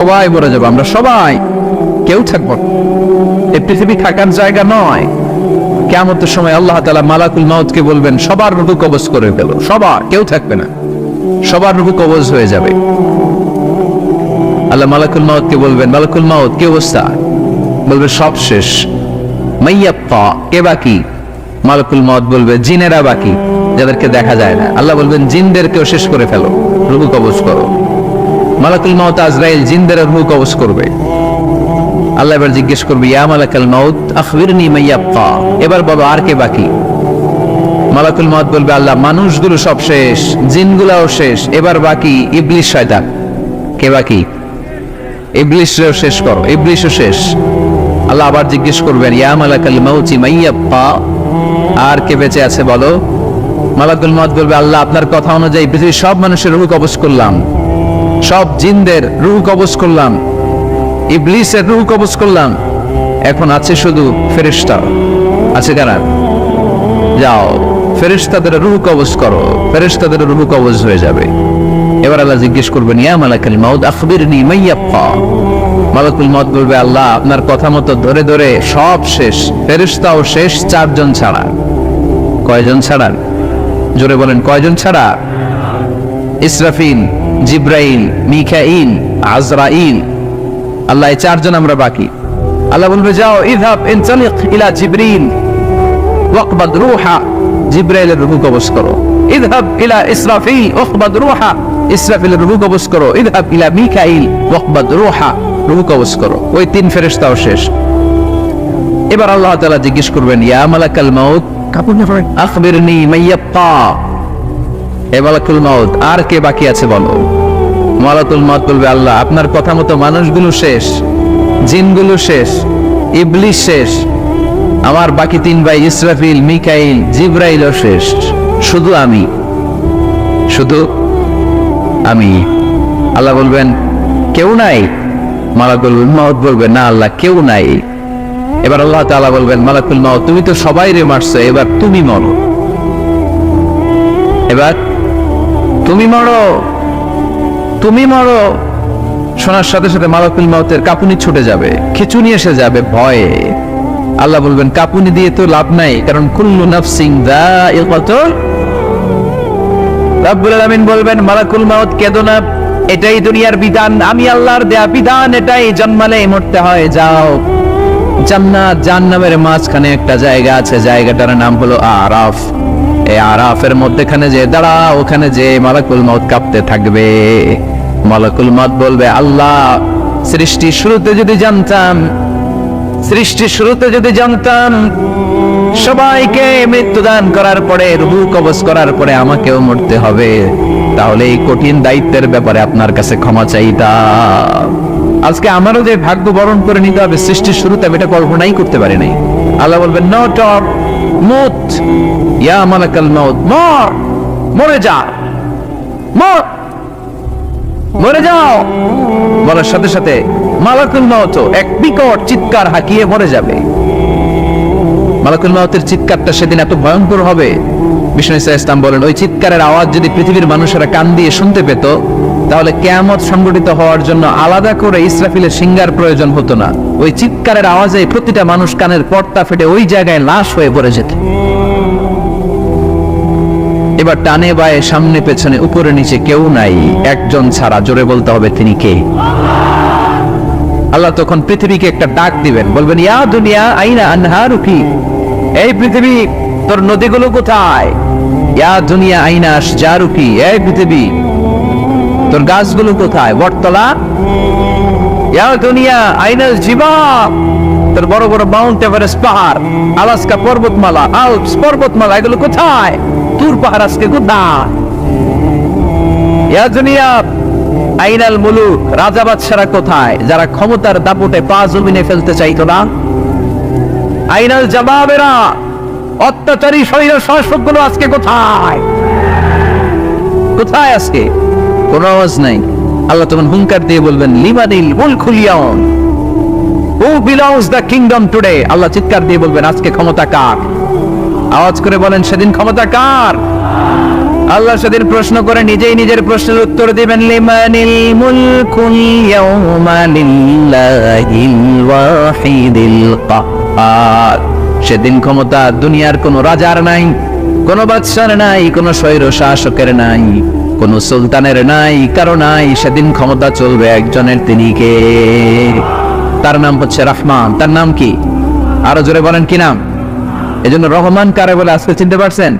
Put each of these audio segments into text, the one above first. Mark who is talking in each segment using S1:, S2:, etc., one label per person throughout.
S1: সবাই মরে যাবো, আমরা সবাই, কেউ থাকবো না। এই পৃথিবী থাকার জায়গা নয়। কিয়ামতের সময় আল্লাহ তাআলা মালাকুল মাউতকে বলবেন সবার রূহ কবজ করে ফেলো, সবার, কেউ থাকবে না, সবার রূহ কবজ হয়ে যাবে। আল্লাহ মালাকুল মাউতকে বলবেন, মালাকুল মাউত কি অবস্থা? বলবে সব শেষ। মাইয়াপ্পা, কে বাকি? মালাকুল মাউত বলবে জিনেরা বাকি, যাদেরকে দেখা যায় না। আল্লাহ বলবেন জিনদেরকেও শেষ করে ফেলো, রূহ কবজ করো। মালাকুল মাউত আজরাইল জিনদের রূহ কবজ করবে। আল্লাহ এবার জিজ্ঞেস করবে, ইয়া মালাকুল মাউত আখবিরনি মাইয়াপ্পা, এবার বলো আর কে বাকি? মালাকুল মাউত বলবে, আল্লাহ মানুষগুলো সব শেষ, জিনগুলাও শেষ, এবার বাকি ইবলিস শয়তান। কে বাকি? ইবলিসও শেষ করো, ইবলিসও শেষ। আল্লাহ আবার জিজ্ঞেস করবেন, ইয়া মালাকুল মাউতি মাইয়াপ্পা, আর কে বেঁচে আছে বলো? মালাকুল মাউত বলবে, আল্লাহ আপনার কথা অনুযায়ী পৃথিবীর সব মানুষের রূহ কবজ করলাম, সব জিনদের রূহ কবজ করলাম, ইবলিসের রূহ কবজ করলাম, এখন আছে শুধু ফেরেশতা। আছে কারা? যাও ফেরেশতাদের রূহ কবজ করো, ফেরেশতাদের রূহ কবজ হয়ে যাবে। এবার আল্লাহ জিজ্ঞেস করবেন, ইয়া মালাকুল মাউত আখবিরনি মাইয়াপ্পা। মালাকুল মাউত বলবে, আল্লাহ আপনার কথা মতো ধরে ধরে সব শেষ, ফেরেশতাও শেষ, চারজন ছাড়া। কয়জন ছাড়া? জোরে বলেন, কয়জন ছাড়া? ইসরাফিল, জিব্রাইল, মিকাইল, আজরাইল। আল্লাহ এই চারজন আমরা বাকি। আল্লাহ বলবে, যাও ইযহাব ইনতালিক ইলা জিবরিল ওয়াকবাদ রূহা, জিব্রাইলের রূহ কবজ করো। ইযহাব ইলা ইসরাফিল ওয়াকবাদ রূহা, ইসরাফিলের রূহ কবজ করো। ইযহাব ইলা মিকাইল ওয়াকবাদ রূহা, রূহ কবজ করো। ওই তিন ফেরেশতাও শেষ। এবার আল্লাহ তাআলা জিজ্ঞেস করবেন, ইয়া মালাকুল মাউত আখবিরনি মাইয়াপ্পা, হে মালাকুল মাউত আর কে বাকি আছে বলো? মালাকুল মাউত বলবে, আল্লাহ আপনার কথা মতো মানুষগুলো শেষ, জিনগুলো শেষ, ইবলিস শেষ, আমার বাকি তিন ভাই ইসরাফিল, মিকাইল, জিব্রাইলও শেষ, শুধু আমি, শুধু আমি। আল্লাহ বলবেন কেউ নাই? মালাকুল মাউত বলবে, না আল্লাহ কেউ নাই। এবার আল্লাহ তাআলা বলবেন, মালাকুল মাউত তুমি তো সবাই রে মারছো, এবার তুমি মরো, এবার তুমি মরো, তুমি মরো। শোনার সাথে সাথে মালাকুল মাউতের কাঁপুনি ছুটে যাবে, খিঁচুনি এসে যাবে ভয়ে। আল্লাহ বলবেন, কাঁপুনি দিয়ে তো লাভ নাই, কারণ কুল্লু নাফসিন যায়িকাতুল। রব্বুল আলামিন বলবেন, মালাকুল মাউত কেঁদো না, এটাই দুনিয়ার বিধান, আমি আল্লাহর দেয়া বিধান, এটাই, জন্মালে মরতে হয়। যাও জান্নাত জাহান্নামের মাঝখানে একটা জায়গা আছে, জায়গাটার নাম হলো আরাফ। এই আরাফের মধ্যখানে যে দাঁড়া, ওখানে যে মালাকুল মাউত কাঁপতে থাকবে। মালাকুল মাউত বলবে, আল্লাহ সৃষ্টির শুরুতে যদি জানতাম, সৃষ্টির শুরুতে যদি জানতাম সবাইকে মৃত্যুদান করার পরে, রূহ কবজ করার পরে আমাকেও মরতে হবে, তাহলে এই কঠিন দায়িত্বের ব্যাপারে আপনার কাছে ক্ষমা চাইতাম। আজকে আমারও যে ভাগ্য বরণ করে নিতে হবে সৃষ্টির শুরুতে, আমি এটা কল্পনাই করতে পারি নাই। আল্লাহ বলবেন, নো টপ মুত, ইয়া মালাকুল মাউত মর, মরে যা, মর, মরে যাও। বলার সাথে সাথে মালাকুল মাউত এক বিকট চিৎকার হাঁকিয়ে মরে যাবে। মালাকুল মাউতের চিৎকারটা সেদিন এত ভয়ঙ্কর হবে, বিষ্ণু ইসলাম বলেন, ওই চিৎকারের আওয়াজ যদি পৃথিবীর মানুষেরা কান দিয়ে শুনতে পেত, তাহলে কিয়ামত সংঘটিত হওয়ার জন্য আলাদা করে ইসরাফিলের সিঙ্গার প্রয়োজন হতো না। ওই চিৎকারের আওয়াজে প্রতিটা মানুষ কানের পর্দা ফেটে ওই জায়গায় লাশ হয়ে পড়ে যেত। এবার টানে বায়ে, সামনে পেছনে, উপরে নিচে কেউ নাই, একজন ছাড়া। জোরে বলতে হবে, তিনি কে? আল্লাহ তখন পৃথিবীকে একটা ডাক দিবেন, বলবেন, ইয়া দুনিয়া আইনা আনহারুকি, এই পৃথিবী তোর নদীগুলো কোথায়? ইয়া দুনিয়া আইনা আশজারুকি, এই পৃথিবী তোর গাছগুলো কোথায়? বটতলা। ইয়া দুনিয়া আইনাল জিবাল, তোর বড় বড় মাউন্ট এভারেস্ট পাহাড়, আলাস্কা পর্বতমালা, আল্পস পর্বতমালা, এগুলো কোথায়? তুর পাহাড় আজকে কোথায়? ইয়া দুনিয়া আইনাল মুলুক, রাজা বাদশারা কোথায়, যারা ক্ষমতার দাপটে পা জমিনে ফেলতে চাইতো না? আইনাল জাবাবেরা, অত্যাচারী শরীর শাসকগুলো আজকে কোথায়? কোথায় আজকে? কোন আওয়াজ নাই। আল্লাহ তখন হুঙ্কার দিয়ে বলবেন, লিমানিল মুলকুল ইয়াউম, who belongs the kingdom today. আল্লাহ চিৎকার দিয়ে বলবেন, আজকে ক্ষমতা কার? আওয়াজ করে বলেন, সেদিন ক্ষমতা কার? আল্লাহ সেদিন প্রশ্ন করে নিজেই নিজের প্রশ্নের উত্তর দিবেন, লিমানিল মুলকুল ইয়াউমা লিল্লাহিল ওয়াহিদিল কাহ্হার। সেদিন ক্ষমতা দুনিয়ার কোন রাজার নাই, কোন বাদশার নাই, কোন স্বৈর শাসকের নাই, কোন সুলতানের নাই, কারো নাই। সেদিন ক্ষমতা চলবে একজনের, তিনি কে? তার নাম হচ্ছে রহমান। তার নাম কি? আরো জোরে বলেন, কি নাম? এজন্য রহমান কারে বলে আজকে চিনতে পারছেন?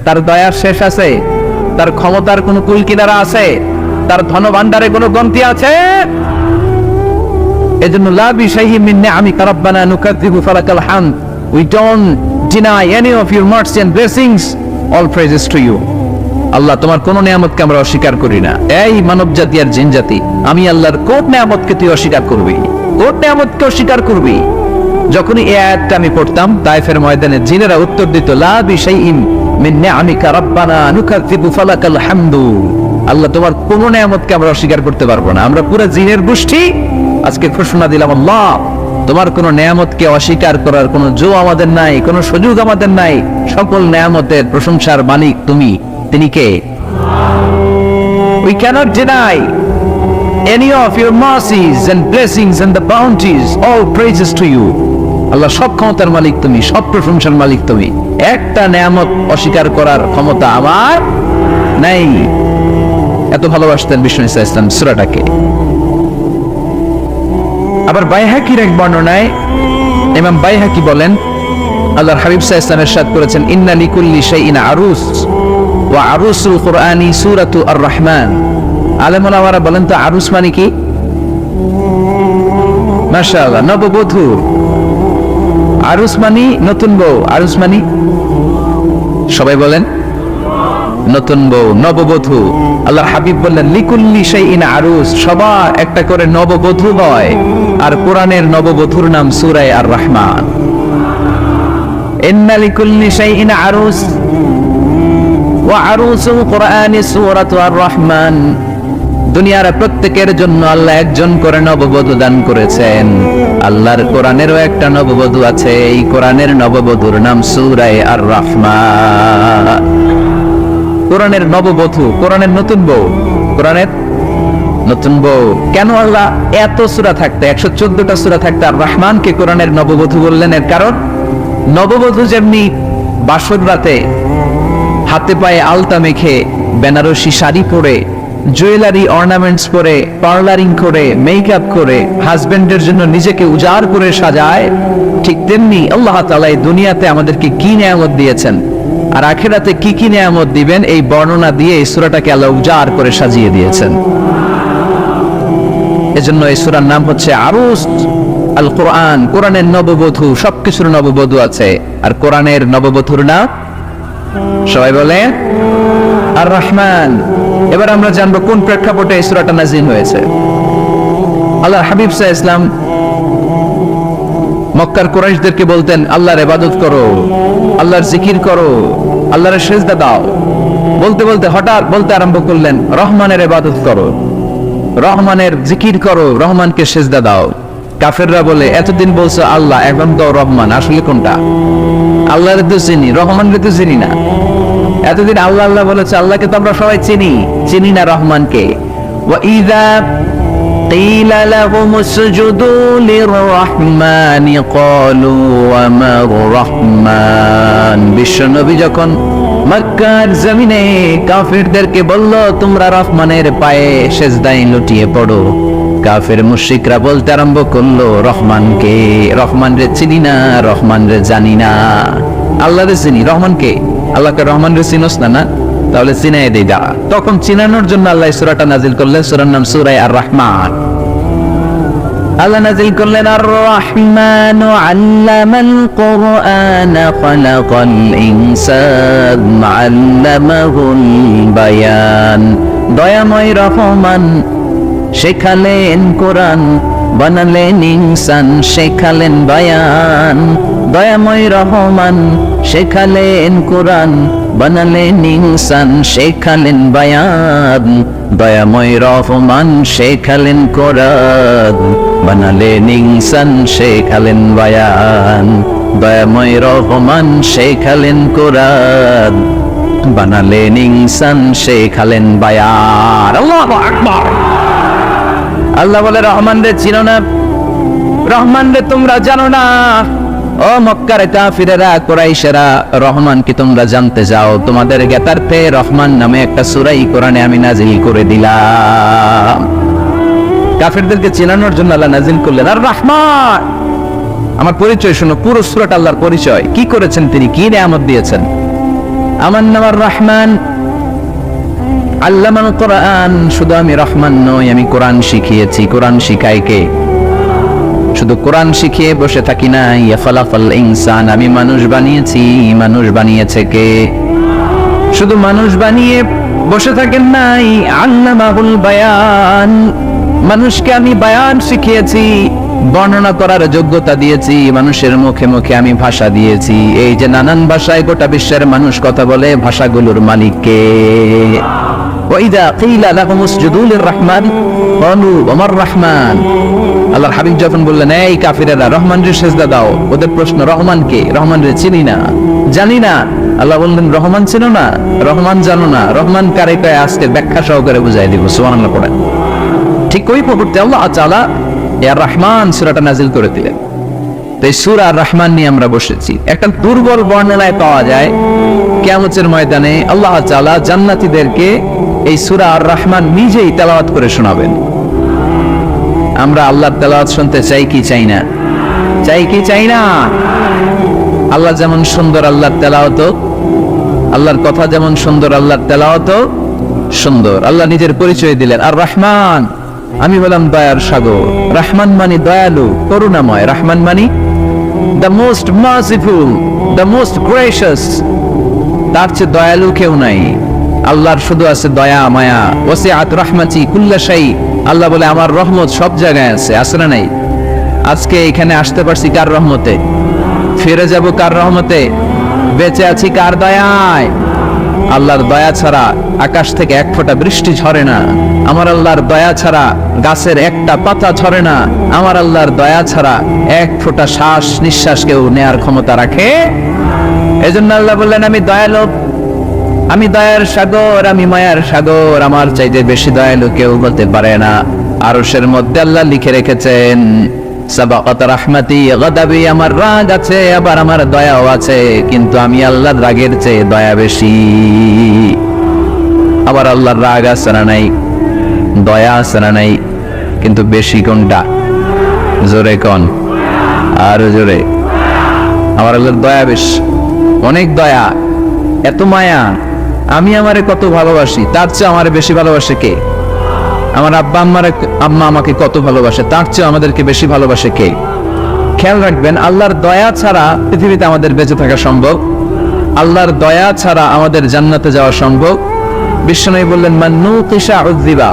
S1: তার দয়ার শেষ আছে? তার ক্ষমতার কোন কুল কিনারা আছে? তার ধন ভান্ডারে কোন গন্তি আছে? এজন্য লা বিশাইহি মিন নিআমিকা রাব্বানা নুকাযযিবু ফালাকাল হামদ। We don't deny any of your mercy and blessings. All praises to you. আল্লাহ, তোমার কোন নিয়ামতকে আমরা অস্বীকার করি না। এই মানব জাতি আর জিন জাতি, আমি আল্লাহর কোন নিয়ামতকে তুই অস্বীকার করবি? কোন নিয়ামতকে অস্বীকার করবি? যখনই এই আয়াতটা আমি পড়তাম তায়েফের ময়দানে, জিনেরা উত্তর দিত, লা বিশাইইন মিন নিআমিকা রাব্বানা নুকাযযিবু ফালাকাল হামদু। আল্লাহ, তোমার কোন নিয়ামতকে আমরা অস্বীকার করতে পারবো না। আমরা পুরো জিনের গোষ্ঠী আজকে ঘোষণা দিলাম, আল্লাহ তোমার কোন নিয়ামতকে অস্বীকার করার কোন জো আমাদের নাই, কোন সুযোগ আমাদের নাই। সকল নিয়ামতের প্রশংসার মালিক তুমি, তিনি কে? We cannot deny any of your mercies and blessings and the bounties. All praises to you. আল্লাহ, সব ক্ষমতার মালিক তুমি, সব প্রশংসার মালিক তুমি। একটা নিয়ামত অস্বীকার করার ক্ষমতা আমার নাই। এত ভালোবাসতেন বিষ্ণু ইসলাম সূরাটাকে। আবার বাইহাকির এক বর্ণনায় ইমাম বাইহাকি বলেন, আল্লাহর হাবিব সাল্লাল্লাহু আলাইহি ওয়াসাল্লাম ইরশাদ করেছেন, ইন্না লিকুল্লি শাইইন আরুস ওয়া আরুসুল কুরআনি সূরাতু আর-রাহমান। আলেম ওলামারা বলেন তো আরুস মানে কি? মাশাআল্লাহ, নববধূ। আরুস মানে নতুন বউ। আরুস মানে, সবাই বলেন, নতুন বউ, নববধূ। আল্লাহর হাবিব বললেন, লিকুল্লি শাইইন আরুস, সবার একটা করে নববধূ হয়। আর কোরআনের নববধূর নাম সূরা আর-রাহমান। ইন্না লিকুল্লি শাইইন আরুস ওয়া আরুসুল কুরআনি সূরাতু আর-রাহমান। দুনিয়ার প্রত্যেকের জন্য আল্লাহ একজন করে নববধূ দান করেছেন। আল্লাহর কোরআনেরও একটা নববধূ আছে। এই কোরআনের নববধূর নাম সূরা আর-রাহমান। কোরআনের নববধূ, কোরআনের নতুন বউ, কোরআনের নতুন বউ। কেন আল্লাহ এত সূরা থাকতে, 114টা সূরা থাকতে আর রহমানকে কোরআনের নববধূ বললেন? এর কারণ, নববধূ যেমনি বাসর রাতে হাতে পায়ে আলতা মেখে, বেনারসি শাড়ি পরে, জুয়েলারি অর্নামেন্টস পরে, পার্লারিং করে, মেকআপ করে হাজবেন্ডের জন্য নিজেকে উজাড় করে সাজায়, ঠিক তেমনি আল্লাহ তাআলা এই দুনিয়াতে আমাদেরকে কি নিয়ামত দিয়েছেন আর আখিরাতে কি কি নিয়ামত দিবেন, এই বর্ণনা দিয়ে এই সূরাটাকে আল্লাহ উজাড় করে সাজিয়ে দিয়েছেন। এজন্য এই সূরার নাম হচ্ছে আরুস আল কোরআন। কোরআনের নববধূ, সবকিছুর নববধূ আছে। আর কোরআনের নববধূর নাম সবাই বলে আর রহমান। এবার আমরা জানবো কোন প্রেক্ষাপটে এই সূরাটা নাযিল হয়েছে। আল্লাহর হাবিব সাল্লাল্লাহু আলাইহি ওয়াসাল্লাম মক্কার কুরাইশদেরকে বলতেন, আল্লাহর ইবাদত করো, আল্লাহর জিকির করো, আল্লাহর সিজদা দাও। বলতে বলতে হঠাৎ বলতে আরম্ভ করলেন, রহমানের ইবাদত করো, রহমানের জিকির করো, রহমানকে সিজদা দাও। কাফেররা বলে, এতদিন বলছো আল্লাহ, এখন তো রহমান, আসলে কোনটা? আল্লাহর তো চিনি, রহমানকে তো চিনি না। এতদিন আল্লাহ আল্লাহ বলেছে, আল্লাহকে তো আমরা সবাই চিনি না রহমানকে। ওয়া ইযা قيل لهم اسجدوا للرحمن قالوا وما الرحمن। বিশ্বনবী যখন মক্কার জমিনে কাফিরদেরকে বলল, তোমরা রহমানের পায়ে সিজদায় লুটিয়ে পড়ো, কাফের মুশরিকরা বলতে আরম্ভ করলো, রহমানকে, রহমান রে চিনি না, রহমান রে জানি না। আল্লাহ রে চিনি, রহমানকে, আল্লাহকে রহমান রে চিনোস না? না, তাহলে চিনাই দেই দাঁড়া। তখন চিনানোর জন্য আল্লাহ সূরাটা নাজিল করলেন। সূরার নাম সূরা আর-রাহমান। আল্লাহ নাজিল করলেন, আর রহমান আল্লামাল কুরআন খালাকাল ইনসান আল্লামাহুল বায়ান। দয়াময় রহমান শেখালেন কোরআন, বানালেন ইনসান, শেখালেন বায়ান। দয়াময় রহমান শেখালেন কোরআন, বানালেন ইনসান, শেখালেন বায়ান। দয়াময় রহমান শেখালেন কোরআন, বানালেন ইনসান, শেখালেন বায়ান। দয়াময় রহমান শেখালেন কোরআন, বানালেন ইনসান, শেখালেন বায়ান। আল্লাহু আকবার। আল্লাহ বলে রহমান রে চিনো না, রহমান রে তোমরা জানো না। ও মক্কার কাফিরেরা, কুরাইশেরা, রহমান কি তোমরা জানতে যাও? তোমাদের জ্ঞাতার্থে রহমান নামে একটা সূরা কোরআনে আমি নাজিল করে দিলাম। কাফিরদেরকে চেনানোর জন্য আল্লাহ নাজিল করলেন আর রহমান। আমার পরিচয় শুনো, পুরো সূরাটা আল্লাহর পরিচয়। কি করেছেন তিনি, কি নিয়ামত দিয়েছেন। আমার নাম আর রহমান, আল্লামাল কোরআন। শুধু আমি রহমান নই, আমি কোরআন শিখিয়েছি। কোরআন শিখাই কে? শুধু কোরআন শিখিয়ে বসে থাকি না। ইয়াখালাকাল ইনসান, আমি মানুষ বানিয়েছি। মানুষ বানিয়েছে কে? শুধু মানুষ বানিয়ে বসে থাকেন নাই, আল্লামাহুল বায়ান, মানুষকে আমি বায়ান শিখিয়েছি, বর্ণনা করার যোগ্যতা দিয়েছি। মানুষের মুখে মুখে আমি ভাষা দিয়েছি। এই যে নানান ভাষায় গোটা বিশ্বের মানুষ কথা বলে, ভাষাগুলোর মালিক কে? ওয়াইদা কিলা লাহুম উসজুদু লিররহমান ক্বালু ওমার রহমান। আল্লাহর হাবিব যখন বললেন এই কাফিরেরা রহমানরে সিজদা দাও, ওদের প্রশ্ন রহমান কে? রহমানরে চিনি না, জানি না। আল্লাহ বললেন রহমান চিনো না, রহমান জানো না, রহমান কারে কয় আজকে ব্যাখ্যা সহকারে বুঝাই দিব। সুবহানাল্লাহ পড়েন। ঠিক ওই মুহূর্তে আল্লাহ তাআলা ইয়া রহমান সূরাটা নাজিল করে দিলেন। তো এই সূরা আর রহমান নিয়ে আমরা বসেছি। একটা দুর্বল বর্ণনায় পাওয়া যায় কিয়ামতের ময়দানে আল্লাহ তাআলা জান্নাতীদেরকে এই সূরা আর রহমান নিজেই তেলাওয়াত করে শোনাবেন। আমরা আল্লাহর তেলাওয়াত শুনতে চাই কি চাই না? চাই কি চাই না? আল্লাহ যেমন সুন্দর, আল্লাহর তেলাওয়াত, আল্লাহর কথা যেমন সুন্দর, আল্লাহর তেলাওয়াত সুন্দর। আল্লাহ নিজের পরিচয় দিলেন আর রহমান। আমি বললাম দয়ার সাগর। রহমান মানে দয়ালু, করুণাময়। রহমান মানে the most merciful, the most gracious. তার চেয়ে দয়ালু কেউ নাই। আল্লাহর শুধু আছে দয়া মায়া। ওয়াসিআত রাহমাতি কুল্লা শাই। আল্লাহ বলে আমার রহমত সব জায়গায় আছে। আছে না নাই? আজকে এখানে আসতে পারছি কার রহমতে? ফিরে যাব কার রহমতে? বেঁচে আছি কার দয়ায়? আল্লাহর দয়া ছাড়া আকাশ থেকে এক ফোঁটা বৃষ্টি ঝরে না। আমার আল্লাহর দয়া ছাড়া গাছের একটা পাতা ঝরে না। আমার আল্লাহর দয়া ছাড়া এক ফোঁটা শ্বাস নিঃশ্বাস কেউ নেয়ার ক্ষমতা রাখে? এজন্য আল্লাহ বললেন আমি দয়ালু, আমি দয়ার সাগর, আমি মায়ার সাগর। আমার চাইতে বেশি দয়ালু কেউ বলতে পারে না। আরশের মধ্যে আল্লাহ লিখে রেখেছেন সাবাকাত রাহমাতি গাদাবি, আমার রাগ আছে আবার আমার দয়াও আছে, কিন্তু আমি আল্লাহর রাগের চেয়ে দয়া বেশি। আবার আল্লাহর রাগ আছে না নাই? দয়া আছে না নাই? কিন্তু বেশি কোনটা? জোরে কোন, আর জোরে। আমার আল্লাহর দয়া বেশি, অনেক দয়া, এত মায়া। আমি আমারে কত ভালোবাসি, তার চেয়ে আমারে বেশি ভালোবাসে কে? আমার আম্মা আমাকে কত ভালোবাসে, তার চেয়ে আমাদেরকে বেশি ভালোবাসে কে? খেয়াল রাখবেন, আল্লাহর দয়া ছাড়া পৃথিবীতে আমাদের বেঁচে থাকা সম্ভব। আল্লাহর দয়া ছাড়া আমাদের জান্নাতে যাওয়া সম্ভব। বিশ্বনবী বললেন মান নুকিশা উযযিবা,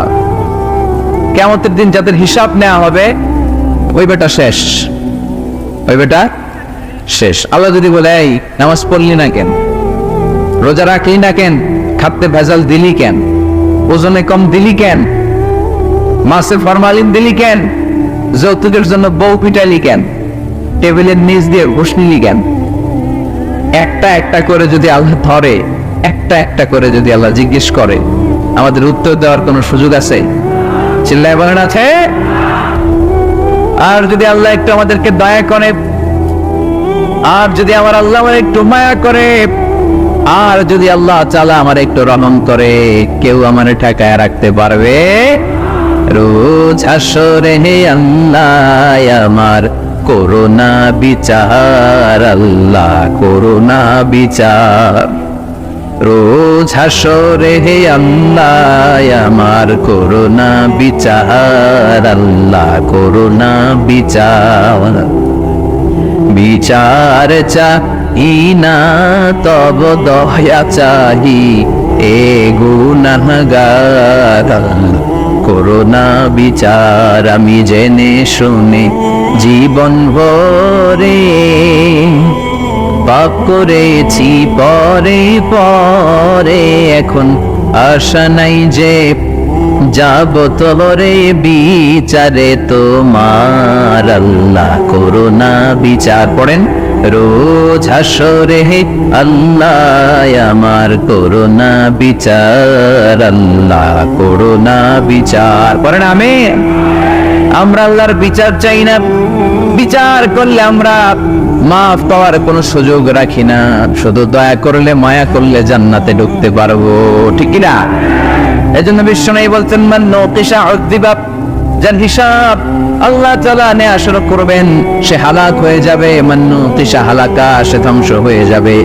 S1: কিয়ামতের দিন যাদের হিসাব নেওয়া হবে ওই বেটা শেষ, ওই বেটা শেষ। আল্লাহ যদি বলে এই নামাজ পড়লি না কেন, রোজা রাখলি না কেন, খাদ্যে ভেজাল দিলি কেন, ওজনে কম দিলি কেন, মাছে ফরমালিন দিলি কেন, যৌতুকের জন্য বউ পিটাইলি কেন, টেবিলের নিচ দিয়ে ঘুষ নিলি কেন, একটা একটা করে যদি আল্লাহ ধরে, একটা একটা করে যদি আল্লাহ জিজ্ঞেস করে, আমাদের উত্তর দেওয়ার কোনো সুযোগ আছে? চিল্লায় বলেন আছে? আর যদি আল্লাহ একটু আমাদেরকে দয়া করে, আর যদি আমার আল্লাহ আমার একটু মায়া করে, আর যদি আল্লাহ তাআলা আমার একটু রহম করে, কেউ আমার ঠেকায় রাখতে পারবে? রোজ হাসরে হে আল্লাহ আমার করোনা বিচার, আল্লাহ করোনা বিচার। রোজ হাসরে হে আল্লাহ আমার করোনা বিচার, আল্লাহ করোনা বিচার। বিচার চাহি না তব দয়া চাহি, এ গুনাহগার করোনা বিচার। আমি জেনে শুনে জীবন ভরে পাপ করেছি পরে পরে, এখন আশা নাই যে যাব তরে বিচারে তোমার, আল্লাহ করো না বিচার। পড়েন, রোজ হাসরে হে আল্লাহ আমার করো না বিচার, আল্লাহ করো না বিচার। পড়েন আমিন। আমরা আল্লাহর বিচার চাই না, বিচার করলে আমরা মাফ পাওয়ার কোনো সুযোগ রাখি না, শুধু দয়া করলে মায়া করলে জান্নাতে ঢুকতে পারবো, ঠিক কি না? এজন্য বিশ্বনবী বলতেন, মান নুকিশা উযিবা, যার হিসাব আল্লাহ তাআলা নেয়া শুরু করবেন সে হালাক হয়ে যাবে, মান নুকিশা হালাকা, সে ধ্বংস হয়ে যাবে।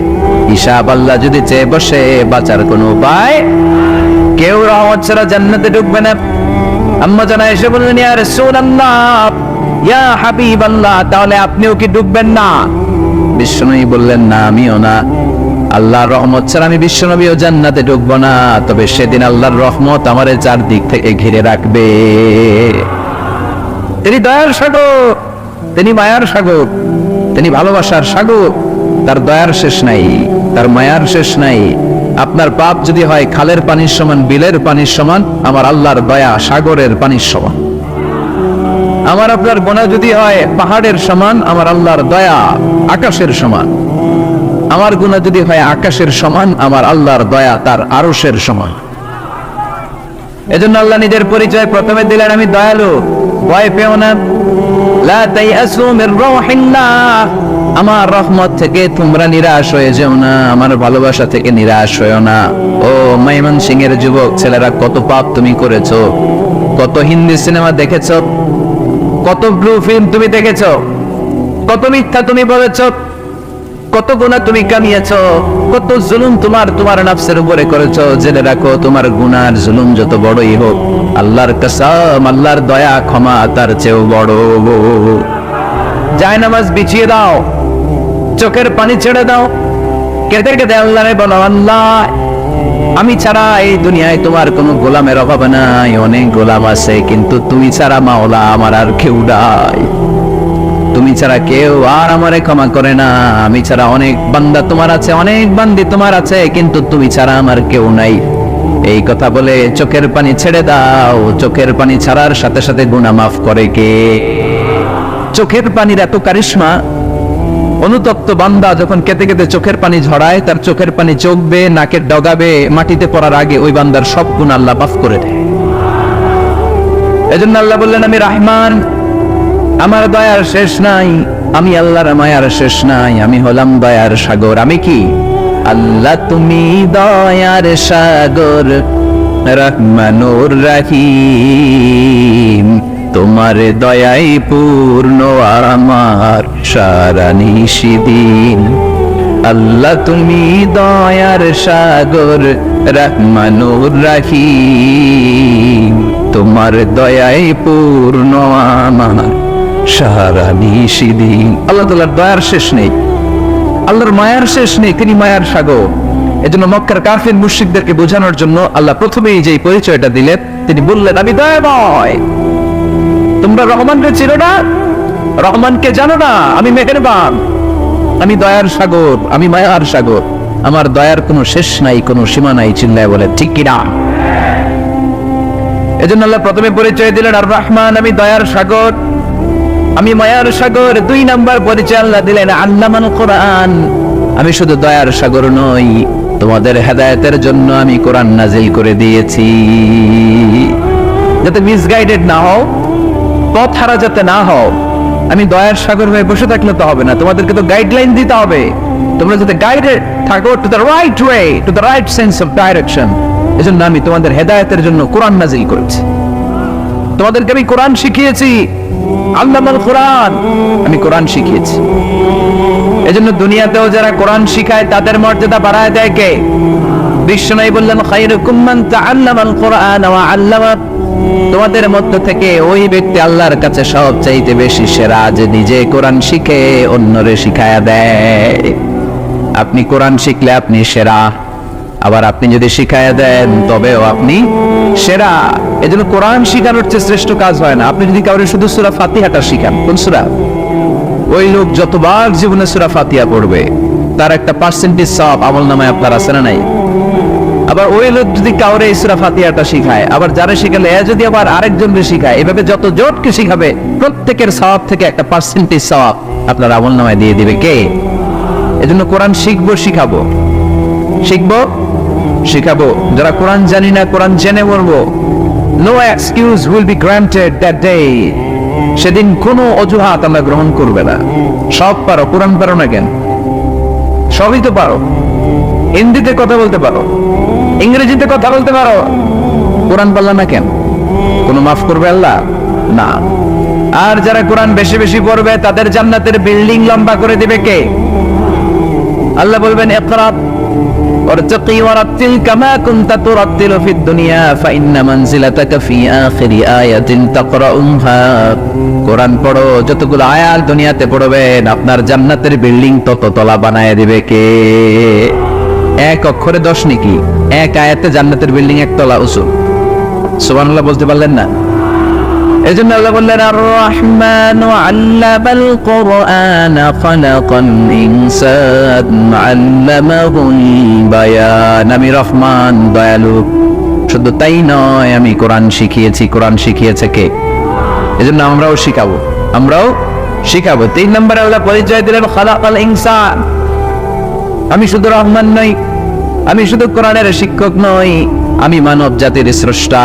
S1: হিসাব আল্লাহ যদি চেয়ে বসে, বাঁচার কোনো উপায়, কেউ রহমত ছাড়া জান্নাতে ঢুকবে না। আম্মা জানা এসে বললেন, ইয়া রাসূলুল্লাহ, ইয়া হাবিবাল্লাহ, তাহলে আপনিও কি ডুববেন না? বিশ্বনবী বললেন, না আমিও না। আল্লাহর রহমত ছাড়া আমি বিশ্বনবীও জান্নাতে ঢুকবো না, তবে সেদিন আল্লাহর রহমত আমারে চারদিক থেকে ঘিরে রাখবে। তিনি দয়ার সাগর, তিনি মায়ার সাগর, তিনি ভালোবাসার সাগর। তার দয়ার শেষ নাই, তার মায়ার শেষ নাই। আপনার পাপ যদি হয় খালের পানির সমান, বিলের পানির সমান, আমার আল্লাহর দয়া সাগরের পানির সমান। আমার আপনার গুনাহ যদি হয় পাহাড়ের সমান, আমার আল্লাহর দয়া আকাশের সমান। আমার গুনাহ যদি হয় আকাশের সমান, আমার আল্লাহর দয়া তার আরশের সমান। এজন্য আল্লাহ নিজের পরিচয় প্রথমে দিলেন, আমি দয়ালু, ভয় পেও না। লা তাইয়াসু মির রাহিল্লাহ, আমার রহমত থেকে তোমরা নিরাশ হয়ে যেও না, আমার ভালোবাসা থেকে নিরাশ হয়েও না। ও ময়মনসিংহের যুবক ছেলেরা, কত পাপ তুমি করেছো, কত হিন্দি সিনেমা দেখেছো, কত ব্লু ফিল্ম তুমি দেখেছো, কত মিথ্যা তুমি বলেছো, কত গুনাহ তুমি কামিয়েছো, কত জুলুম তোমার নফসের উপরে করেছো। জেনে রাখো, তোমার গুনার জুলুম যত বড়ই হোক, আল্লাহর কসম, আল্লাহর দয়া ক্ষমা তার চেয়েও বড়। জায়নামাজ বিছিয়ে দাও, চোখের পানি ছেড়ে দাও, কেঁদে কেঁদে আল্লাহরে বলো, আল্লাহ আমি ছাড়া এই দুনিয়ায় তোমার কোনো গোলামের অভাব নাই, অনেক গোলাম আছে, কিন্তু তুমি ছাড়া মাওলা আমার আর কেউ নাই। তুমি ছাড়া কেউ আর আমারে ক্ষমা করে না। আমি ছাড়া অনেক বান্দা তোমার আছে, অনেক বান্দি তোমার আছে, কিন্তু তুমি ছাড়া আমার কেউ নাই। এই কথা বলে চোখের পানি ছেড়ে দাও। চোখের পানি ছাড়ার সাথে সাথে গুনাহ মাফ করে কে? চোখের পানির এত কারিশমা, অনুতপ্ত বান্দা যখন কেঁদে কেঁদে চোখের পানি ঝরায়, তার চোখের পানি চোখ বেয়ে নাকের ডগাবে মাটিতে পড়ার আগে ওই বান্দার সব গুনাহ আল্লাহ মাফ করে দেয়। এজন্য আল্লাহ বললেন, আমি রহমান, আমার দয়ার শেষ নাই, আমি আল্লাহর মায়ার শেষ নাই, আমি হলাম দয়ার সাগর। আমি কি? আল্লাহ তুমি দয়ার সাগর, রহমানুর রহিম, তোমার দয়াই পূর্ণ আমার সারা নিশিদিন। আল্লাহ তুমি দয়ার সাগর, রহমানুর রহিম, তোমার দয়াই পূর্ণ আমার সারা নিশিদিন। আল্লাহ তাআলার দয়ার শেষ নেই, আল্লাহর মায়ার শেষ নেই, তিনি মায়ার সাগর। এজন্য মক্কার কাফির মুশরিকদেরকে বোঝানোর জন্য আল্লাহ প্রথমেই যে পরিচয়টা দিলেন, তিনি বললেন, আমি দয়াময়। তোমরা রহমানকে চিনো না, রহমানকে জানো না? আমি মেহেরবান, আমি দয়ার সাগর, আমি মায়ার সাগর, আমার দয়ার কোনো শেষ নাই, কোনো সীমা নাই। চিল্লায় বলে ঠিক কিনা? এজন্য আল্লাহ প্রথমে পরিচয় দিলেন আর রহমান, আমি দয়ার সাগর, আমি মায়ার সাগর। 2 নাম্বার পরিচয় আল্লাহ দিলেন আল্লামাল কোরআন, আমি শুধু দয়ার সাগর নই, তোমাদের হেদায়েতের জন্য আমি কোরআন নাজিল করে দিয়েছি, যাতে মিসগাইডেড না হও, পথ হারা যাতে না হও। আমি দয়ার সাগর হয়ে বসে থাকলে তো হবে না, তোমাদেরকে তো গাইডলাইন দিতে হবে, তোমরা যাতে গাইডেড থাকো to the right way, to the right sense of direction. এজন্য আমি তোমাদের হেদায়েতের জন্য কোরআন নাজিল করেছি, তোমাদেরকে আমি কোরআন শিখিয়েছি। আল্লামাল কোরআন, আমি কোরআন শিখিয়েছি। এজন্য দুনিয়াতেও যারা কোরআন শিখায় তাদের মর্যাদা বাড়ায় দেয় কে? বিশ্বনবী বললেন, খায়রুকুম মান তাআল্লামাল কোরআন ওয়া আল্লামা, তোমাদের মধ্য থেকে ওই ব্যক্তি আল্লাহর কাছে সবচাইতে বেশি সেরা, যে নিজে কোরআন শিখে অন্যরে শিখায়া দেয়। আপনি কোরআন শিখলে আপনি সেরা, আবার আপনি যদি শিখায়া দেন তবেও আপনি সেরা। এজন্য কোরআন শিখানোর চেয়ে শ্রেষ্ঠ কাজ হয় না। আপনি যদি কাউকে শুধু সূরা ফাতিহাটা শিখান, কোন সূরা, ওই লোক যতবার জীবনে সূরা ফাতিহা পড়বে তার একটা পার্সেন্টেজ সওয়াব আমলনামায় আপনার আছে না নাই? আবার ওই লোক যদি কাউরে এই সূরা ফাতিহাটা শিখায়, আবার যারা শিখালে এ যদি আবার আরেকজনকে শিখায়, এভাবে যত জোটকে শিখাবে প্রত্যেকের সওয়াব থেকে একটা পার্সেন্টেজ সওয়াব আপনার আমলনামায় দিয়ে দিবে কে? এজন্য কোরআন শিখবো, শিখাবো, শিখবো, শিখাবো। যারা কোরআন জানি না, কোরআন জেনে বলবো। No excuse will be granted that day. সেদিন কোনো অজুহাত আমরা গ্রহণ করবে না। সব পারো, কোরআন পারো না কেন? সবই তো পারো। হিন্দিতে কথা বলতে পারো, ইংরেজিতে কথা বলতে পারো, কোরআন পারলা না কেন? কোনো মাফ করবে আল্লাহ? না। আর যারা কোরআন বেশি বেশি পড়বে তাদের জান্নাতের বিল্ডিং লম্বা করে দিবে কে? আল্লাহ বলবেন ইকরা ওয়ারতাকি ওয়ারাতিল কামা কুনতা তুরাতিলু ফিদ দুনিয়া ফাইন্না মানজিলাতাকা ফি আখিরি আয়াতিন তাকরাউহা। কোরআন পড়ো, যতগুলো আয়াত দুনিয়াতে পড়বেন আপনার জান্নাতের বিল্ডিং তত তলা বানায় দিবে কে? এক অক্ষরে 10 নেকি, এক আয়াতে জান্নাতের বিল্ডিং একতলা উঁচু। সুবহানাল্লাহ বলতে পারলেন না? এজন্য আল্লাহ বললেন আর রহমানু আল্লামাল কুরআনা খালাকাল ইনসান আল্লামাহুল বায়ান। আমি রহমান, দয়ালু। শুধু তাই নয়, আমি কোরআন শিখিয়েছি। কোরআন শিখিয়েছে কে? এজন্য আমরাও শিখাবো, আমরাও শিখাবো। 3 নম্বরে আল্লাহ পরিচয় দিলেন খালাকাল ইনসান। আমি শুধু রহমান নই, আমি শুধু কোরআনের শিক্ষক নই, আমি মানব জাতির স্রষ্টা।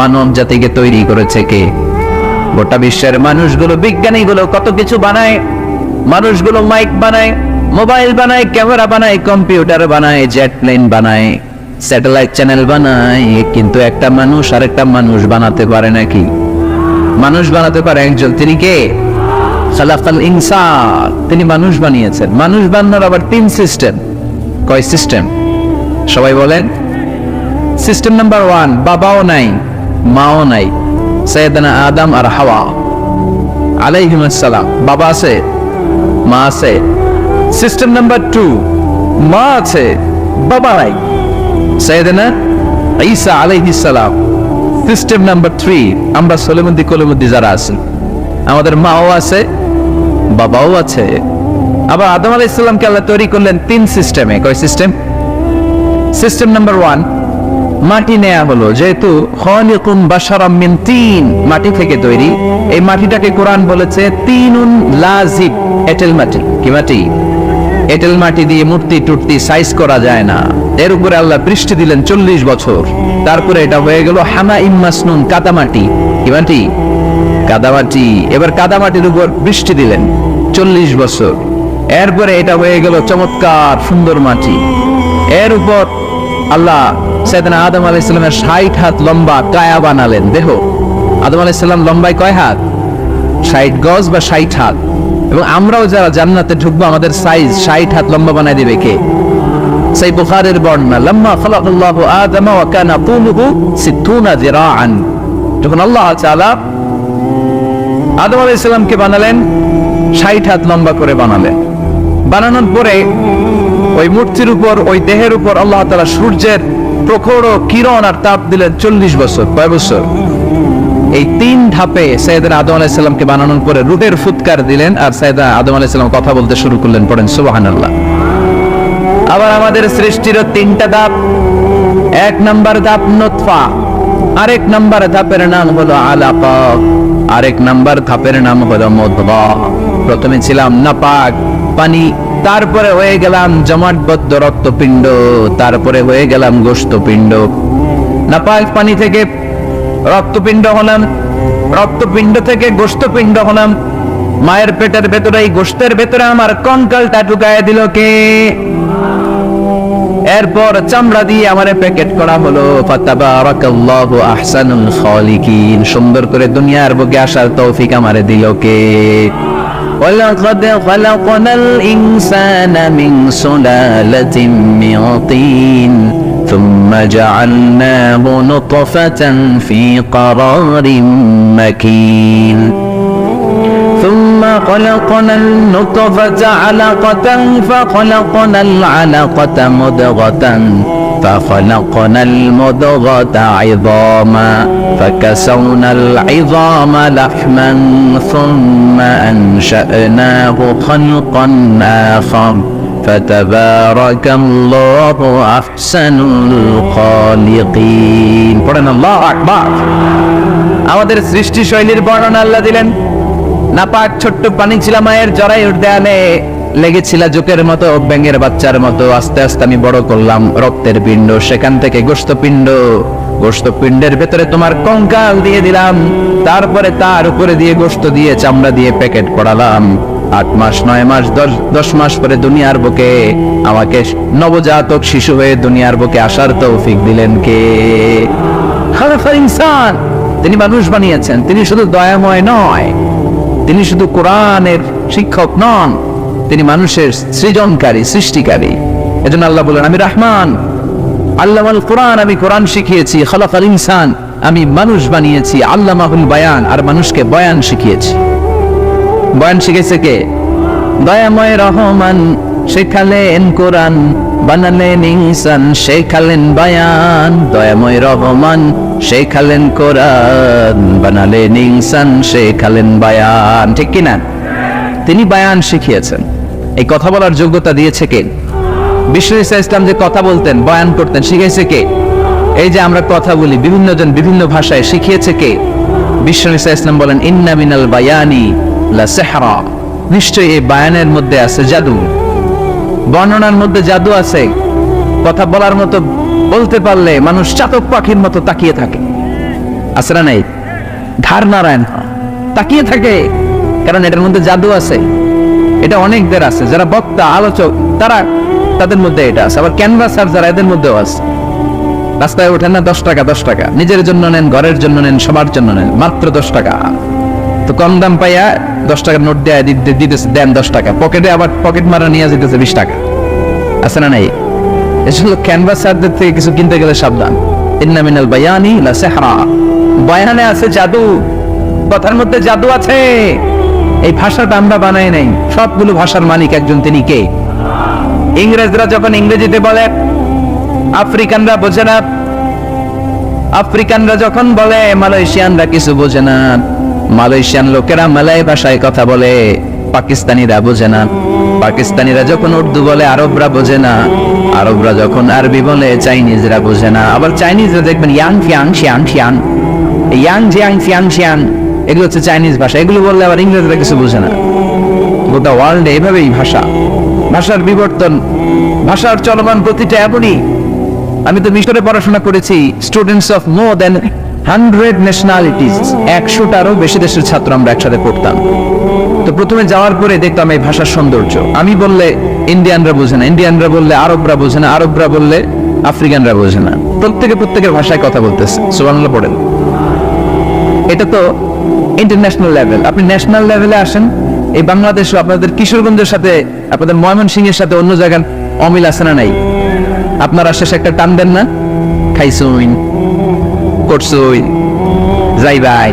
S1: মানব জাতিকে তৈরি করেছে কে? গোটা বিশ্বের মানুষগুলো, বিজ্ঞানীগুলো কত কিছু বানায়। মানুষগুলো মাইক বানায়, মোবাইল বানায়, ক্যামেরা বানায়, কম্পিউটার বানায়, জেট প্লেন বানায়, স্যাটেলাইট চ্যানেল বানায়, কিন্তু একটা মানুষ আর একটা মানুষ বানাতে পারে নাকি? মানুষ বানাতে পারে একজন, তিনি কে? খালাকাল ইনসান। তিনি মানুষ বানিয়েছেন। মানুষ বানানোর আবার 3 সিস্টেম। কয় সিস্টেম? সবাই বলেন। সিস্টেম নাম্বার 1, বাবাও নাই, মাও নাই, সাইয়েদানা আদম আর হাওয়া আলাইহিস সালাম। বাবা আছে, মা আছে। সিস্টেম নাম্বার 2, মা আছে, বাবা নাই, সাইয়েদানা ঈসা আলাইহিস সালাম। সিস্টেম নাম্বার 3, আমরা সলিমুদ্দি কলিমুদ্দি যারা আছি, আমাদের মাও আছে, বাবাও আছে। আবার আদম আলাইহিস সালামকে আল্লাহ তৈরি করলেন 3 সিস্টেমে। কয় সিস্টেম? সিস্টেম নাম্বার 1, মাটি নেয়া হলো। যেহেতু খালিকুম বাশারাম মিন তিন, মাটি থেকে তৈরি। এই মাটিটাকে কোরআন বলেছে তিনুন লাজিব, এঁটেল মাটি। কি মাটি? এঁটেল মাটি দিয়ে মূর্তি টুর্তি সাইজ করা যায় না। এর উপরে আল্লাহ বৃষ্টি দিলেন 40 বছর। তারপরে এটা হয়ে গেল হামাইম মাসনুন, কাদামাটি। কি মাটি? কাদামাটি। এবার কাদামাটির উপর বৃষ্টি দিলেন 40 বছর। এরপরে এটা হয়ে গেল চমৎকার সুন্দর মাটি। এর উপর আল্লাহ সাইয়েদনা আদম আলাইহিস সালামের 60 হাত লম্বা কায়া বানালেন। দেখো আদম আলাইহিস সালাম লম্বায় কয় হাত? 60 গজ বা 60 হাত। এবং আমরাও যারা জান্নাতে ঢুকবো আমাদের সাইজ 60 হাত লম্বা বানায় দিবে কে? সেই বুখারীর বর্ণনা, লাম্মা খালাকাল্লাহু আদম ওয়া কানা তুলুহু 60 যিরাআন। যখন আল্লাহ তাআলা আদম আলাইহিস সালামকে বানালেন 60 হাত লম্বা করে বানালেন। বানানোর পরে ওই মূর্তির উপর, ওই দেহের উপর আল্লাহ তাআলা সূর্যের প্রখর কিরণ আর তাপ দিলেন 40 বছর। কয় বছর? এই 3 ধাপে সাইয়েদনা আদম আলাইহিস সালামকে বানানোর পরে রূহের ফুৎকার দিলেন আর সাইয়েদনা আদম আলাইহিস সালাম কথা বলতে শুরু করলেন। পড়েন সুবহানাল্লাহ। আবার আমাদের সৃষ্টির 3টা ধাপ। 1 নাম্বার ধাপ নুতফা, আরেক নাম্বার ধাপের নাম হলো আলাকা, আরেক নাম্বার ধাপের নাম হলো মুদগা। প্রথমে ছিলাম নাপাক পানি, তারপরে হয়ে গেলাম জমাটবদ্ধ রক্তপিণ্ড, তারপরে হয়ে গেলাম গোশতপিণ্ড। নাপাক পানি থেকে রক্তপিণ্ড হলাম, রক্তপিণ্ড থেকে গোশতপিণ্ড হলাম। মায়ের পেটের ভেতরে, এই গোশতের ভেতরে আমার কঙ্কালটা ঢুকায় দিল কে? এরপর চামড়া দিয়ে আমারে প্যাকেট করা হলো। ফাতাবারাকাল্লাহু আহসানুল খালিকিন। সুন্দর করে দুনিয়ার বুকে আসার তৌফিক আমারে দিল কে? ওয়ালাকাদ খালাকনাল ইনসানা মিন সুলালাতিন মিন তিন থুম্মা জাআলনাহু নুতফাতান ফি ক্বারারিন মাকিন ثم خلقنا النطفة علقة فخلقنا العلقة مضغة فخلقنا المضغة عظاما فكسونا العظام لحما ثم أنشأناه خلقا آخر ফাতাবারাকাল্লাহু আহসানুল খালিকিন। পড়েন আল্লাহু আকবার। আমাদের সৃষ্টি শৈলীর বর্ণনা আল্লাহ দিলেন। নাপাক ছোট্ট পানি ছিল মায়ের জরায়ুর দেয়ালে, লেগেছিল জোকের মতো, ব্যাঙের বাচ্চার মতো। আস্তে আস্তে আমি বড় করলাম রক্তের পিণ্ড, সেখান থেকে গোশতপিণ্ড, গোশতপিণ্ডের ভেতরে তোমার কঙ্কাল দিয়ে দিলাম, তারপরে তার উপরে দিয়ে গোশত দিয়ে চামড়া দিয়ে প্যাকেট পড়ালাম। 8 মাস 9 মাস 10 মাস পরে দুনিয়ার বুকে আমাকে নবজাতক শিশু হয়ে দুনিয়ার বুকে আসার তৌফিক দিলেন কে? খালাকাল ইনসান। তিনি মানুষ বানিয়েছেন। তিনি শুধু দয়াময় নয়, তিনি শুধু কোরআনের শিক্ষক নন, তিনি মানুষের সৃজনকারী, সৃষ্টিকারী। এজন্য আল্লাহ বলেন, আমি রহমান, আল্লামাল কোরআন, আমি কোরআন শিখিয়েছি। খালাকাল ইনসান, আমি মানুষ বানিয়েছি। আল্লামাহুল বায়ান, আর মানুষকে বয়ান শিখিয়েছি। বয়ান শিখেছে কে? দয়াময় রহমান শেখালেন কোরআন, বানালেন ইনসান, শেখালেন বায়ান। দয়াময় রহমান শেখালেন কোরআন, বানালেন ইনসান, শেখালেন বায়ান। ঠিক কিনা? তিনি বায়ান শিখিয়েছেন। এই কথা বলার যোগ্যতা দিয়েছে কে? বিশ্ব ইসলাম যে কথা বলতেন, বয়ান করতেন, শিখিয়েছে কে? এই যে আমরা কথা বলি, বিভিন্ন জন বিভিন্ন ভাষায়, শিখিয়েছে কে? বিশ্ব ইসলাম বলেন, ইন্না মিনাল বায়ানি লা সিহরা, নিশ্চয়ই এই বায়ানের মধ্যে আছে জাদু, বর্ণনার মধ্যে জাদু আছে। কথা বলার মতো, বলতে পারলে মানুষ চাতক পাখির মতো তাকিয়ে থাকে। আছে না নাই? ঘাড় নারায়ণ তাকিয়ে থাকে, কারণ এটার মধ্যে জাদু আছে। এটা অনেকদের আছে, যারা বক্তা, আলোচক, তাদের মধ্যে এটা আছে। আবার ক্যানভাসার যারা, এদের মধ্যেও আছে। রাস্তায় ওঠেন না 10 টাকা 10 টাকা, নিজের জন্য নেন, ঘরের জন্য নেন, সবার জন্য নেন, মাত্র 10 টাকা। তো কম দাম পাইয়া 10 টাকার নোট দেয়, দিতেছে, দেন 10 টাকা, পকেটে আবার পকেট মারা নিয়ে যেতেছে 20 টাকা। আছে না নাই? এসব ক্যানভাসারদের থেকে কিছু কিনতে গেলে সাবধান। ইন্না মিনাল বায়ানি লা সিহরা, বয়ানে আছে জাদু, কথার মধ্যে জাদু আছে। এই ভাষাটা আমরা বানাই নাই, সবগুলো ভাষার মালিক একজন, তিনি কে? ইংরেজরা যখন ইংরেজিতে বলে, আফ্রিকানরা বোঝে না। আফ্রিকানরা যখন বলে, মালয়েশিয়ানরা কিছু বোঝে না। মালয়েশিয়ান লোকেরা মালয় ভাষায় কথা বলে, পাকিস্তানিরা বোঝে না। পাকিস্তানিরা যখন উর্দু বলে, আরবরা বোঝে না। আরবরা যখন আরবি বলে, চাইনিজরা বোঝে না। আবার চাইনিজরা দেখবেন ইয়াং ফিয়াং শিয়াং শিয়াং, ইয়াং জিয়াং ফিয়াং শিয়াং, এগুলো হচ্ছে চাইনিজ ভাষা। এগুলো বললে আবার ইংরেজরা কিছু বোঝে না। গোটা ওয়ার্ল্ডে এভাবেই ভাষার বিবর্তন, ভাষার চলমান গতিটা এমনই। আমি তো মিশরে পড়াশোনা করেছি। Students of more than 100 nationalities, 100টারও বেশি দেশের ছাত্র আমরা একসাথে পড়তাম। তো প্রথমে যাওয়ার পরে দেখতাম এই ভাষার সৌন্দর্য। আমি বললে ইন্ডিয়ানরা বোঝে না, ইন্ডিয়ানরা বললে আরবরা বোঝে না, আরবরা বললে আফ্রিকানরা বোঝে না। প্রত্যেকের ভাষায় কথা বলতেছে। সুবহানাল্লাহ পড়েন। এটা তো ইন্টারন্যাশনাল লেভেল। আপনি ন্যাশনাল লেভেলে আসেন, এই বাংলাদেশও আপনাদের কিশোরগঞ্জের সাথে, আপনাদের ময়মনসিংহের সাথে অন্য জায়গার অমিল আছে না নাই? আপনারা শেষে একটা টান দেন না, খাইছুইন, করছুই, যাইবাই,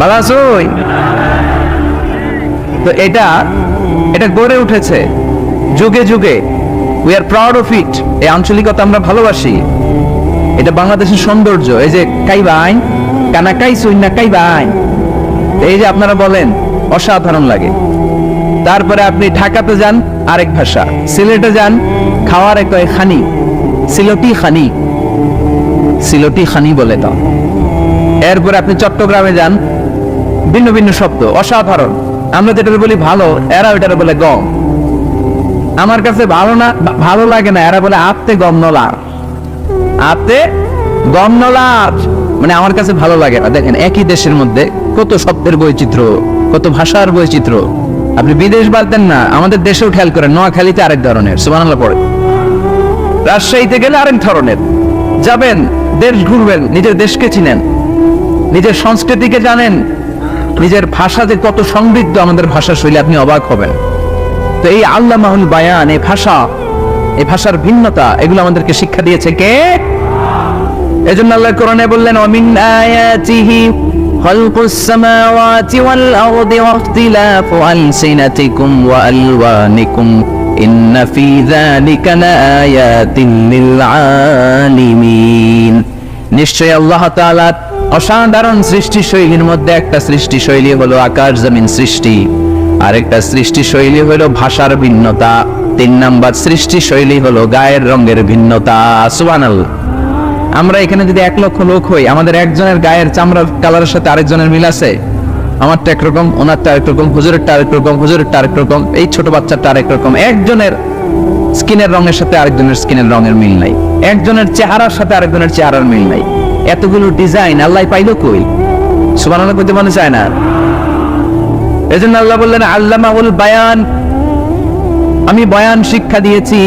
S1: ভালো আছুই। তো এটা গড়ে উঠেছে যুগে যুগে। We are proud of it. এই আঞ্চলিকতা আমরা ভালোবাসি। এটা বাংলাদেশের সৌন্দর্য। এই যে কাইবাইন, কানা কাইছুইন না কাইবাইন, এই যে আপনারা বলেন, অসাধারণ লাগে। তারপরে আপনি ঢাকাতে যান, আরেক ভাষা। সিলেটে যান, খাওয়ার এক খানি, সিলটি খানি, সিলটি খানি বলে তো। এরপরে আপনি চট্টগ্রামে যান, ভিন্ন ভিন্ন শব্দ, অসাধারণ। আমরা যেটা বলি ভালো, এরা ওইটা বলে গম। আমার কাছে ভালো লাগে না, এরা বলে আত্তে গম নলা, আত্তে গম নলা, মানে আমার কাছে ভালো লাগে না। দেখেন, একই দেশের মধ্যে কত শব্দের বৈচিত্র্য, কত ভাষার বৈচিত্র্য। আপনি বিদেশ বাদ দেন না, আমাদের দেশেও খেয়াল করেন, নোয়াখালীতে আরেক ধরনের, সুবহানাল্লাহ পড়ে। রাজশাহীতে গেলে আরেক ধরনের। যাবেন, দেশ ঘুরবেন, নিজের দেশকে চিনেন, নিজের সংস্কৃতিকে জানেন, নিজের ভাষা যে কত সমৃদ্ধ, আমাদের ভাষা শৈলী, আপনি অবাক হবেন। তো এই আল্লামাহুল বায়ান, এই ভাষার ভিন্নতা, এগুলো আমাদেরকে শিক্ষা দিয়েছে কে? এজন্য আল্লাহ কোরআনে বললেন, ওয়ামিন আয়াতিহি খালকুস সামাওয়াতি ওয়াল আরদি ওয়াখতিলাফু আলসিনাতিকুম ওয়া আলওয়ানিকুম ইন্না ফি যালিকা লাআয়াতিন লিল আলিমিন। নিশ্চয় আল্লাহ তাআলার অসাধারণ সৃষ্টি শৈলীর মধ্যে একটা সৃষ্টি শৈলী হলো আকাশ জমিন সৃষ্টি। আরেকটা সৃষ্টি শৈলী হলো ভাষার ভিন্নতা, 3 নাম্বার সৃষ্টি শৈলী হলো গায়ের রঙের ভিন্নতা। সুবহানাল্লাহ। আমরা এখানে যদি 1 লক্ষ লোক হই, আমাদের একজনের গায়ের চামড়ার কালারের সাথে আরেকজনের মিল আছে? আমারটা একরকম, ওনারটা আরেকরকম, হুজুরেরটা আরেকরকম, হুজুরেরটা আরেকরকম, এই ছোট বাচ্চাটা আরেকরকম। একজনের স্কিনের রঙের সাথে আরেকজনের স্কিনের রঙের মিল নাই, একজনের চেহারার সাথে আরেকজনের চেহারার মিল নাই। এতগুলো ডিজাইন আল্লাহ পাইলো কই? সুবহানাল্লাহ কইতে মনে চায় না। এজন্য আল্লাহ বললেন আল্লামাহুল বায়ান, আমি বয়ান শিক্ষা দিয়েছি,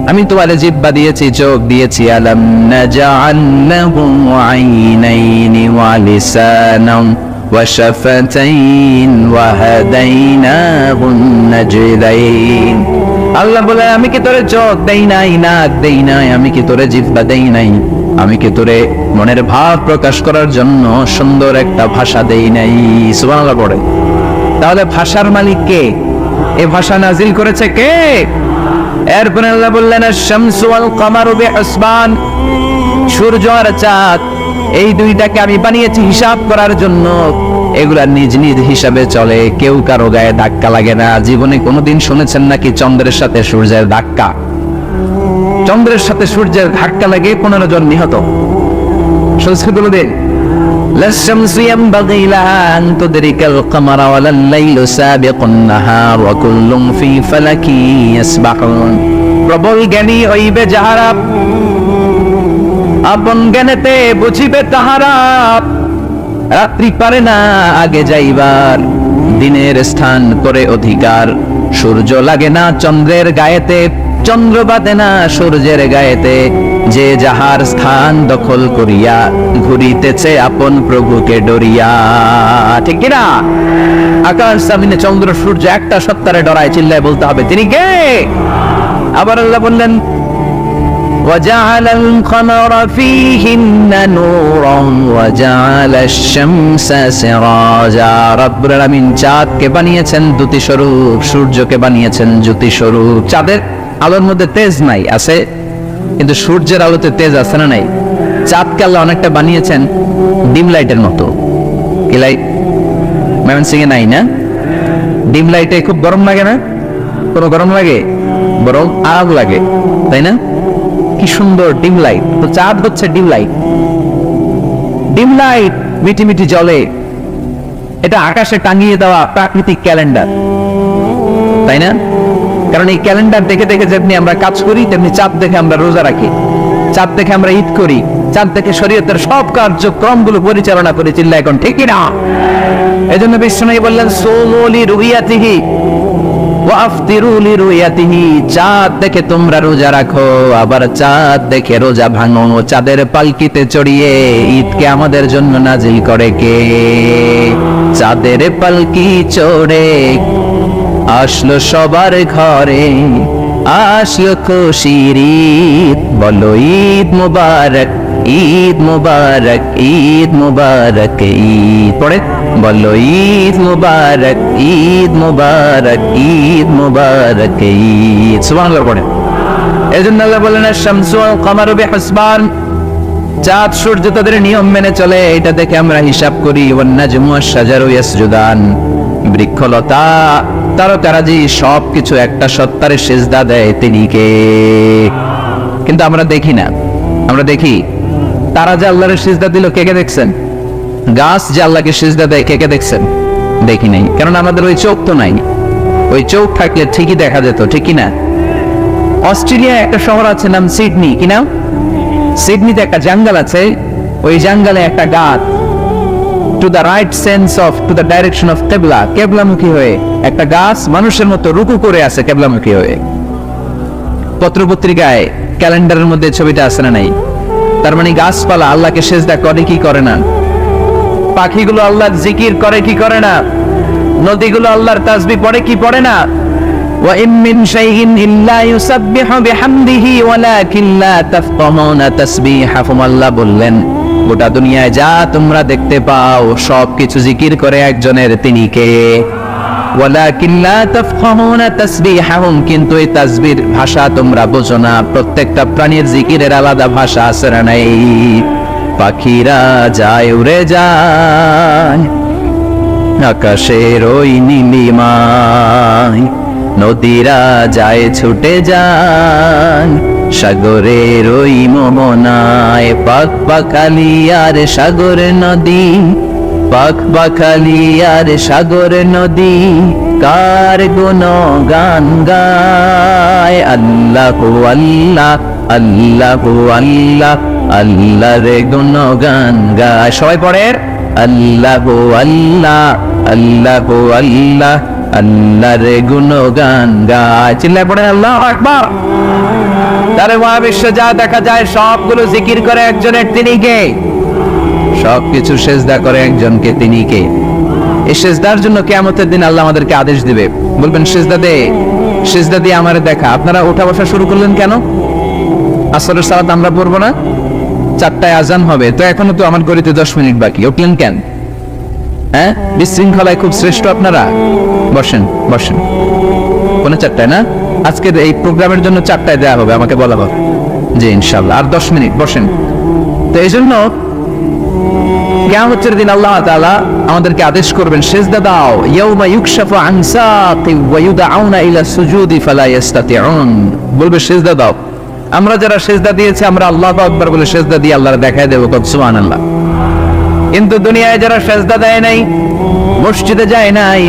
S1: আমি তোমার জিহ্বা দিয়েছি, চোখ দিয়েছি। আলাম নাজআল লাহু আইনাইনি ওয়া লিসানান ওয়া শাফাতাইন ওয়া হাদাইনাহুন নাজদাইন। আল্লাহ বলে আমি কি তোরে চোখ দেই নাই, নাক দেই নাই, আমি কি তোরে জিহ্বা দেই নাই, আমি কি তোরে মনের ভাব প্রকাশ করার জন্য সুন্দর একটা ভাষা দেই নাই? সুবহানাল্লাহ পড়ে। তাহলে ভাষার মালিক কে? এই ভাষা নাজিল করেছে কে? এরপরে আল্লাহ বললেন আশ-শামসু ওয়াল কামারু বিহিসবান, সূর্য আর চাঁদ এই দুইটাকে আমি বানিয়েছি হিসাব করার জন্য। এগুলা নিজ নিজ হিসাবে চলে, কেউ কারো গায়ে ধাক্কা লাগে না। জীবনে কোনোদিন শুনেছেন নাকি চন্দ্রের সাথে সূর্যের ধাক্কা? চন্দ্রের সাথে সূর্যের ধাক্কা লাগে 15 জন নিহত। শুনছেন কোনোদিন? للشمس ينبغي لها أن تدرك القمر ولا الليل سابق النهار وكل في فلك يسبحون। প্রবল জ্ঞানী হইবে যাহারা, আপন জ্ঞানেতে বুঝিবে তাহারা। রাত্রি পারে না আগে যাইবার, দিনের স্থান করে অধিকার। সূর্য লাগে না চন্দ্রের গায়েতে, চন্দ্র বাঁধে না সূর্যের গায়েতে। যে যাহার স্থান দখল করিয়া ঘুরিতেছে আপন প্রভুকে ডরিয়া। ঠিক কিনা? আকাশ জমিনে চন্দ্র সূর্য একটা সত্তারে ডরায়, চিল্লায় বলতে হবে তিনি কে? আবার আল্লাহ বললেন وجعل القمر فيهن نورا وجعل الشمس سراجا। রব্বুল আলামিন চাঁদকে বানিয়েছেন দ্যুতি স্বরূপ, সূর্যকে বানিয়েছেন জ্যোতি স্বরূপ। চাঁদের আলোর মধ্যে তেজ নাই, আছে, কিন্তু সূর্যের আলোতে তেজ আছে না নাই? চাঁদকে আল্লাহ অনেকটা বানিয়েছেন ডিম লাইটের মতো। কি লাইট ময়মনসিংহে নাই না? ডিম লাইটে খুব গরম লাগে না? কোনো গরম লাগে? বরং আগ লাগে, তাই না? কি সুন্দর ডিম লাইট। তো চাঁদ হচ্ছে ডিম লাইট। ডিম লাইট মিটি মিটি জ্বলে, এটা আকাশে টাঙিয়ে দেওয়া প্রাকৃতিক ক্যালেন্ডার, তাই না? কারণ এই ক্যালেন্ডার দেখে দেখে যেমনি আমরা কাজ করি, তেমনি চাঁদ দেখে আমরা রোজা রাখি, চাঁদ দেখে আমরা ঈদ করি, চাঁদ দেখে শরীয়তের সব কার্যক্রমগুলো পরিচালনা করি। চিল্লা এখন ঠিক না? এই জন্য বিশ্বনবী বললেন সুমু লিরুইয়াতিহি ওয়া আফতিরু লিরুইয়াতিহি। চাঁদ দেখে তোমরা রোজা রাখো, আবার চাঁদ দেখে রোজা ভাঙো। চাঁদের পালকিতে চড়িয়ে ঈদকে আমাদের জন্য নাজিল করে কে? চাঁদের পালকি চড়ে আসলো সবার ঘরে, আসলো খুশির ঈদ, বলো ঈদ মুবারক, ঈদ মুবারক, ঈদ মুবারক, ঈদ পড়ে বলো ঈদ মুবারক, ঈদ মুবারক, ঈদ মুবারক, ঈদ। সুবহানাল্লাহ পড়ে। এজন্য আল্লাহ বলেন আশ-শামসু ওয়াল কামারু বিহিসবান, চাঁদ সূর্য তাদের নিয়ম মেনে চলে, এটা দেখে আমরা হিসাব করি। ওয়ান নাজমু ওয়াশ-শাজারু ইয়াসজুদান, বৃক্ষলতা তারকারাজি সবকিছু একটা সত্তারে সিজদা দেয়, তিনি কে? কিন্তু আমরা দেখি না। আমরা দেখি তারা যে আল্লাহর সিজদা দিল, কে কে দেখছেন? গাছ যে আল্লাহকে সিজদা দেয়, কে কে দেখছেন? দেখি নাই, কারণ আমাদের ওই চোখ তো নাই। ওই চোখ থাকলে ঠিকই দেখা যেত, ঠিক কিনা? অস্ট্রেলিয়া একটা শহর আছে নাম সিডনি, কি নাম? সিডনিতে একটা জঙ্গল আছে, ওই জঙ্গলে একটা গাছ to the right sense of to the direction of কেবলা, কেবলামুখী হয়ে একটা গাছ মানুষের মতো রুকু করে আছে কেবলামুখী হয়ে। পত্রপত্রিকায় ক্যালেন্ডারের মধ্যে ছবিটা আছে না নাই? তার মানে গাছপালা আল্লাহকে সিজদা করে কি করে না? পাখিগুলো আল্লাহর জিকির করে কি করে না? নদীগুলো আল্লাহর তাসবিহ পড়ে কি পড়ে না? ওয়া ইম মিন শাইইন ইল্লা ইউসাব্বিহু বিহামদিহি ওয়ালাকিন লা তাফকাহুনা তাসবিহাহুম। আল্লাহ বললেন গোটা দুনিয়ায় যা তোমরা দেখতে পাও সবকিছু জিকির করে একজনের, তিনি কে? ওয়ালাকিন লা তাফকাহুনা তাসবিহাহুম, কিন্তু এই তাসবিহর ভাষা তোমরা বোঝো না। প্রত্যেকটা প্রাণীর জিকিরের আলাদা ভাষা আছে না নাই? পাখিরা যায় উড়ে যায়, আকাশের ওই নীলিমায় নদীরা যায় ছুটে যায়, সাগরের ওই মোহনায় পাক পাখালি আর সাগর নদী, পাক পাখালি আর সাগর নদী কার গুণগান গায়। আল্লাহু আল্লাহ আল্লাহু আল্লাহ আল্লাহ রে গুণগান গায়। সবাই পড়েন আল্লাহু আল্লাহ আল্লাহু আল্লাহ আল্লাহ রে গুণগান গায়। চিল্লায় পড়েন আল্লাহু আকবার। তারে মহাবিশ্বে যা দেখা যায় সবগুলো জিকির করে একজনের, তিনি কে? সবকিছু সেজদা করে একজনকে, তিনি কে? এই সেজদার জন্য কিয়ামতের দিন আল্লাহ আমাদেরকে আদেশ দিবে, বলবেন সেজদা দে, সেজদা দিয়ে আমারে দেখা। আপনারা উঠা বসা শুরু করলেন কেন? আসরের সালাত আমরা পড়বো না? 4টায় আজান হবে, তো এখনো তো আমার গড়িতে 10 মিনিট বাকি, উঠলেন কেন? হ্যাঁ, বিশৃঙ্খলায় খুব শ্রেষ্ঠ আপনারা। বসেন বসেন, কোন 4টায় না? আজকের এই প্রোগ্রামের জন্য 4টায় দেওয়া হবে, আমাকে বলা হবে যে ইনশাআল্লাহ আর 10 মিনিট বসেন। তো এই জন্য কিয়ামতের দিন আল্লাহ তাআলা আমাদেরকে আদেশ করবেন সেজদা দাও। ইয়াউমা ইউকশাফু আন সাকি ওয়া ইউদআউনা ইলা সুজুদি ফালা ইস্তাতিউন, বলবে সেজদা দাও। আমরা যারা সেজদা দিয়েছি আমরা আল্লাহু আকবার বলে সেজদা দিয়ে আল্লাহর দেখায় দেব, সুবহানাল্লাহ। কিন্তু দুনিয়ায় যারা সেজদা দেয় নাই, মসজিদে যায় নাই,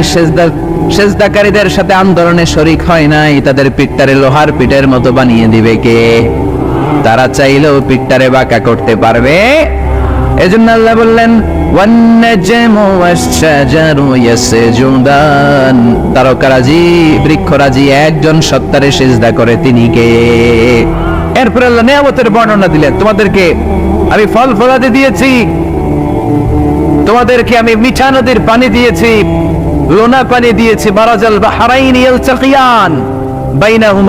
S1: সেজদাকারীদের সাথে আন্দোলনে শরীক হয় নাই, তাদের পিঠটারে লোহার পিঠের মতো বানিয়ে দিবে কে? তারা চাইলেও পিঠটারে বাঁকা করতে পারবে? এজন্য আল্লাহ বললেন ওয়ান নাজমু ওয়াশ-শাজারু ইয়াসজুদান, তারকারাজি বৃক্ষরাজি একজন সত্তারে সিজদা করে, তিনি কে? এরপর আল্লাহ নিয়ামতের বর্ণনা দিলেন, তোমাদেরকে আমি ফল ফলাদি দিয়েছি, তোমাদেরকে আমি মিঠা নদীর পানি দিয়েছি, লোনা পানি দিয়েছি, মারাজাল বাহরাইন ইয়ালতাকিয়ান বাইনাহুমা